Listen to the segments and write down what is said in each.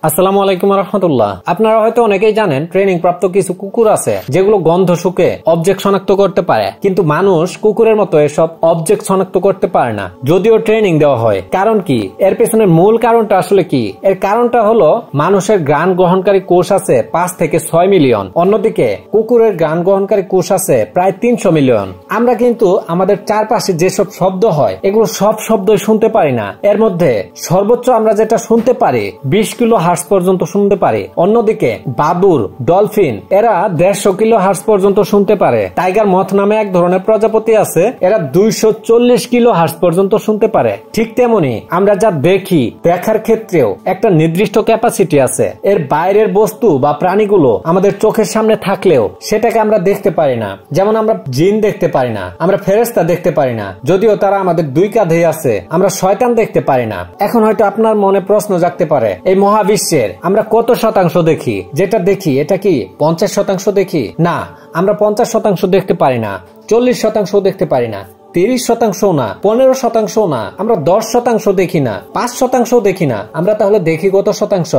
আসসালামু আলাইকুম রহমতুল্লাহ। আপনারা হয়তো অনেকেই জানেন ট্রেনিং প্রাপ্ত কিছু কুকুর আছে যেগুলো গন্ধ শুকে অবজেক্ট শনাক্ত করতে পারে, কিন্তু মানুষ কুকুরের মতো এসব অবজেক্ট শনাক্ত করতে পারে না, যদিও ট্রেনিং দেওয়া হয়। কারণ কি? এর পেছনের মূল কারণটা আসলে কি? এর কারণটা হলো মানুষের ঘ্রাণ গ্রহণকারী কোষ আছে 5 থেকে 6 মিলিয়ন, অন্যদিকে কুকুরের ঘ্রাণ গ্রহণকারী কোষ আছে প্রায় 300 মিলিয়ন। আমরা কিন্তু আমাদের চারপাশে যেসব শব্দ হয় এগুলো সব শব্দই শুনতে পারি না। এর মধ্যে সর্বোচ্চ আমরা যেটা শুনতে পারি 20 কিলো হার্টজ পর্যন্ত শুনতে পারে। অন্যদিকে বাদুর, ডলফিন এরা 150 কিলো হার্টজ পর্যন্ত শুনতে পারে। টাইগার মথ নামে এক ধরনের প্রজাপতি আছে, এরা 240 কিলো হার্টজ পর্যন্ত শুনতে পারে। ঠিক তেমনি আমরা যা দেখি, দেখার ক্ষেত্রেও একটা নির্দিষ্ট ক্যাপাসিটি আছে। এর বাইরের বস্তু বা প্রাণীগুলো আমাদের চোখের সামনে থাকলেও সেটাকে আমরা দেখতে পারি না। যেমন আমরা জিন দেখতে পারি না, আমরা ফেরেশতা দেখতে পারি না, যদিও তারা আমাদের 2 কাঁধেই আছে। আমরা শয়তান দেখতে পারি না। এখন হয়তো আপনার মনে প্রশ্ন জাগতে পারে, এই মহাবিশ্বের আমরা কত শতাংশ দেখি? যেটা দেখি এটা কি 50% দেখি? না, আমরা 50% দেখতে পারি না, 40% দেখতে পারি না, 30% না, 15% না, আমরা 10% দেখি না, 5% দেখি না। আমরা তাহলে দেখি কত শতাংশ?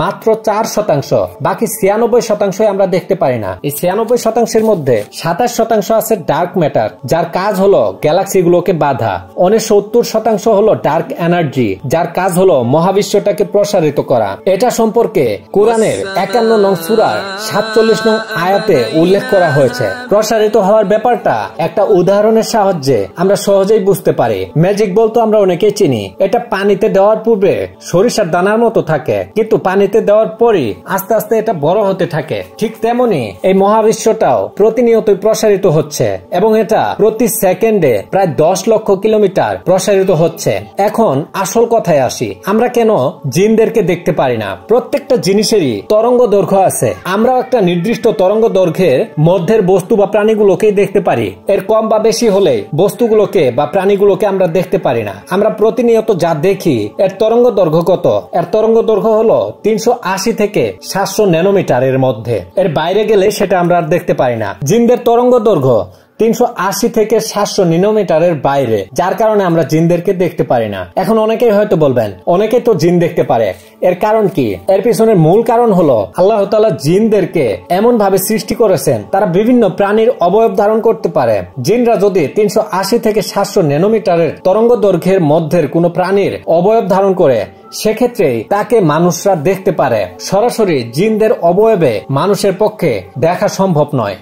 মাত্র 4%। বাকি 96% আমরা দেখতে পারি না। এই 96%-এর মধ্যে 27% আছে ডার্ক ম্যাটার, যার কাজ হলো গ্যালাক্সি গুলোকে বাঁধা। 69% হলো ডার্ক এনার্জি, যার কাজ হলো মহাবিশ্বটাকে প্রসারিত করা। এটা সম্পর্কে কোরআনের 51 নং সূরার 47 নং আয়াতে উল্লেখ করা হয়েছে। প্রসারিত হওয়ার ব্যাপারটা একটা উদাহরণের সাহায্যে আমরা সহজেই বুঝতে পারি। ম্যাজিক বলতো আমরা অনেকেই চিনি। এটা পানিতে দেওয়ার পূর্বে সরিষার দানার মতো থাকে, কিন্তু পানিতে দেওয়ার পরই আস্তে আস্তে এটা বড় হতে থাকে। ঠিক তেমনি এই মহাবিশ্বটাও প্রতিনিয়তই প্রসারিত হচ্ছে, এবং এটা প্রতি সেকেন্ডে প্রায় 10 লক্ষ কিলোমিটার প্রসারিত হচ্ছে। এখন আসল কথায় আসি, আমরা কেন জিনদেরকে দেখতে পারি না? প্রত্যেকটা জিনিসেরই তরঙ্গ দৈর্ঘ্য আছে। আমরাও একটা নির্দিষ্ট তরঙ্গ দৈর্ঘ্যের মধ্যের বস্তু বা প্রাণীগুলোকেই দেখতে পারি। এর কম বা বেশি হলে বস্তুগুলোকে বা প্রাণীগুলোকে আমরা দেখতে পারি না। আমরা প্রতিনিয়ত যা দেখি এর তরঙ্গ দৈর্ঘ্য কত? এর তরঙ্গ দৈর্ঘ্য হলো 380 থেকে 700 ন্যানোমিটারের মধ্যে। এর বাইরে গেলে সেটা আমরা আর দেখতে পারি না। জিনদের তরঙ্গ দৈর্ঘ্য 380 থেকে 700 ন্যানোমিটারের বাইরে, যার কারণে আমরা জিনদেরকে দেখতে পারি না। এখন অনেকেই হয়তো বলবেন, অনেকেই তো জিন দেখতে পারে, এর কারণ কি? এর পিছনের মূল কারণ হলো আল্লাহ তাআলা জিনদেরকে এমন ভাবে সৃষ্টি করেছেন তারা বিভিন্ন প্রাণীর অবয়ব ধারণ করতে পারে। জিনরা যদি 380 থেকে 700 ন্যানোমিটারের তরঙ্গ দৈর্ঘ্যের মধ্যের কোনো প্রাণীর অবয়ব ধারণ করে, সেক্ষেত্রে তাকে মানুষরা দেখতে পারে। সরাসরি জিনদের অবয়বে মানুষের পক্ষে দেখা সম্ভব নয়।